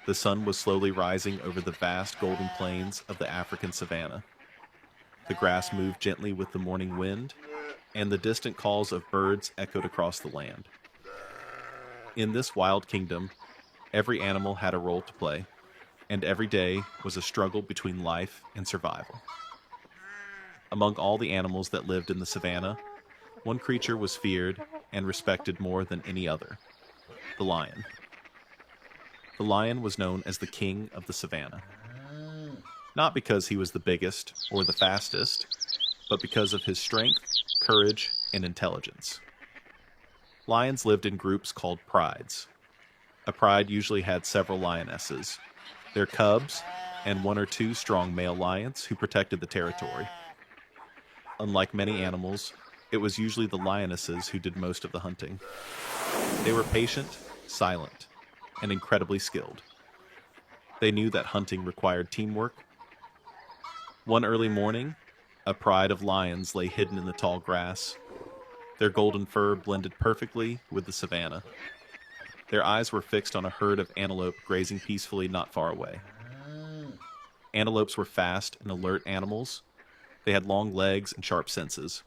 The sun was slowly rising over the vast golden plains of the African savanna. The grass moved gently with the morning wind, and the distant calls of birds echoed across the land. In this wild kingdom, every animal had a role to play, and every day was a struggle between life and survival. Among all the animals that lived in the savanna, one creature was feared and respected more than any other: the lion. The lion was known as the king of the savanna. Not because he was the biggest or the fastest, but because of his strength, courage, and intelligence. Lions lived in groups called prides. A pride usually had several lionesses, their cubs, and one or two strong male lions who protected the territory. Unlike many animals, it was usually the lionesses who did most of the hunting. They were patient, silent, and incredibly skilled. They knew that hunting required teamwork. One early morning, a pride of lions lay hidden in the tall grass. Their golden fur blended perfectly with the savanna. Their eyes were fixed on a herd of antelope grazing peacefully not far away. Antelopes were fast and alert animals. They had long legs and sharp senses.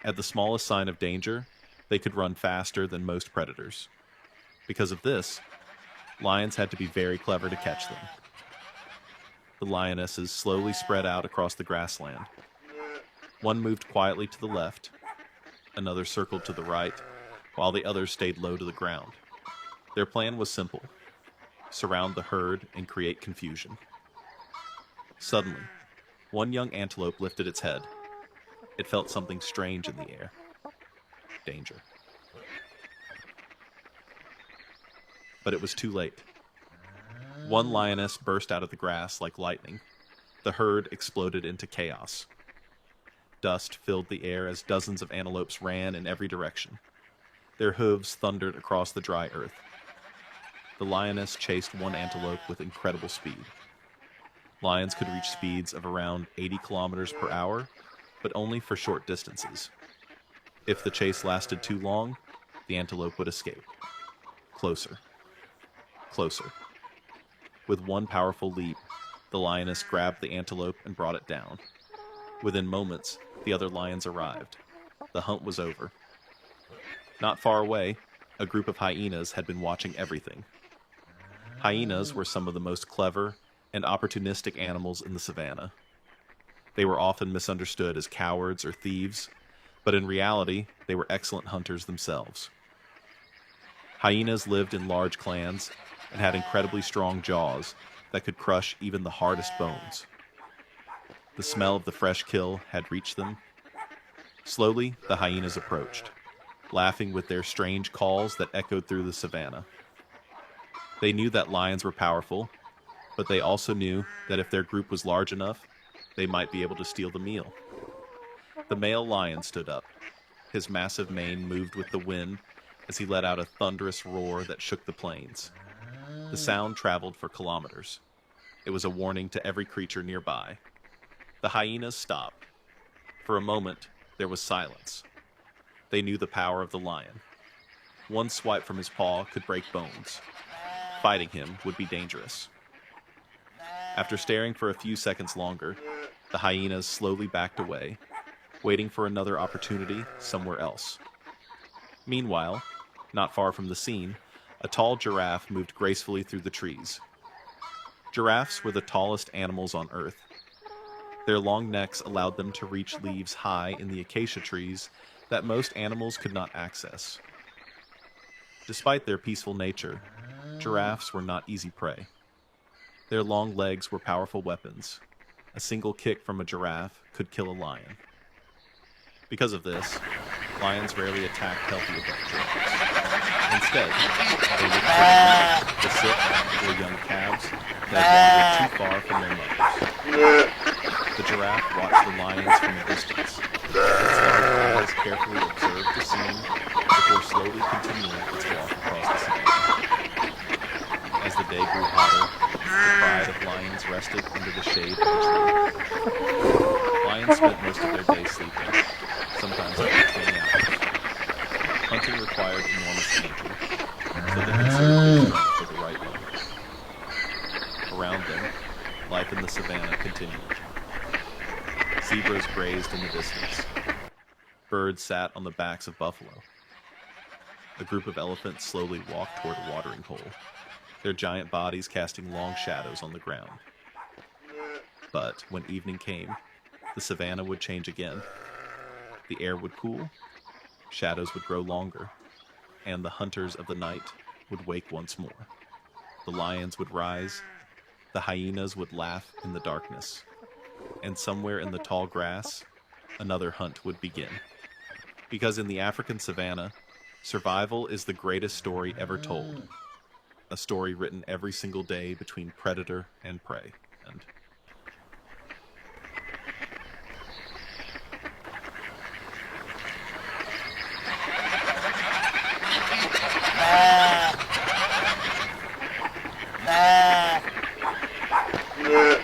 At the smallest sign of danger, they could run faster than most predators. Because of this, lions had to be very clever to catch them. The lionesses slowly spread out across the grassland. One moved quietly to the left, another circled to the right, while the others stayed low to the ground. Their plan was simple: surround the herd and create confusion. Suddenly, one young antelope lifted its head. It felt something strange in the air. Danger. But it was too late. One lioness burst out of the grass like lightning. The herd exploded into chaos. Dust filled the air as dozens of antelopes ran in every direction. Their hooves thundered across the dry earth. The lioness chased one antelope with incredible speed. Lions could reach speeds of around 80 kilometers per hour, but only for short distances. If the chase lasted too long, the antelope would escape. Closer. Closer. With one powerful leap, the lioness grabbed the antelope and brought it down. Within moments, the other lions arrived. The hunt was over. Not far away, a group of hyenas had been watching everything. Hyenas were some of the most clever and opportunistic animals in the savanna. They were often misunderstood as cowards or thieves, but in reality, they were excellent hunters themselves. Hyenas lived in large clans and had incredibly strong jaws that could crush even the hardest bones. The smell of the fresh kill had reached them. Slowly, the hyenas approached, laughing with their strange calls that echoed through the savanna. They knew that lions were powerful, but they also knew that if their group was large enough, they might be able to steal the meal. The male lion stood up. His massive mane moved with the wind as he let out a thunderous roar that shook the plains. The sound traveled for kilometers. It was a warning to every creature nearby. The hyenas stopped. For a moment, there was silence. They knew the power of the lion. One swipe from his paw could break bones. Fighting him would be dangerous. After staring for a few seconds longer, the hyenas slowly backed away, waiting for another opportunity somewhere else. Meanwhile, not far from the scene, a tall giraffe moved gracefully through the trees. Giraffes were the tallest animals on Earth. Their long necks allowed them to reach leaves high in the acacia trees that most animals could not access. Despite their peaceful nature, giraffes were not easy prey. Their long legs were powerful weapons. A single kick from a giraffe could kill a lion. Because of this, lions rarely attacked healthy adult giraffes. Instead, they looked for the sick or young calves that had wandered too far from their mothers. The giraffe watched the lions from a distance. Its large eyes carefully observed the scene before slowly continuing its walk across the savanna. As the day grew hotter, the pride of lions rested under the shade of a tree. Lions spent most of their day sleeping, sometimes up to 20 hours. Hunting required enormous energy, so they conserved their strength for the right moment. continued. Zebras grazed in the distance. Birds sat on the backs of buffalo. A group of elephants slowly walked toward a watering hole, their giant bodies casting long shadows on the ground. But when evening came, the savanna would change again. The air would cool, shadows would grow longer, and the hunters of the night would wake once more. The lions would rise, the hyenas would laugh in the darkness, and somewhere in the tall grass, another hunt would begin. Because in the African savanna, survival is the greatest story ever told. A story written every single day between predator and prey. And Yeah.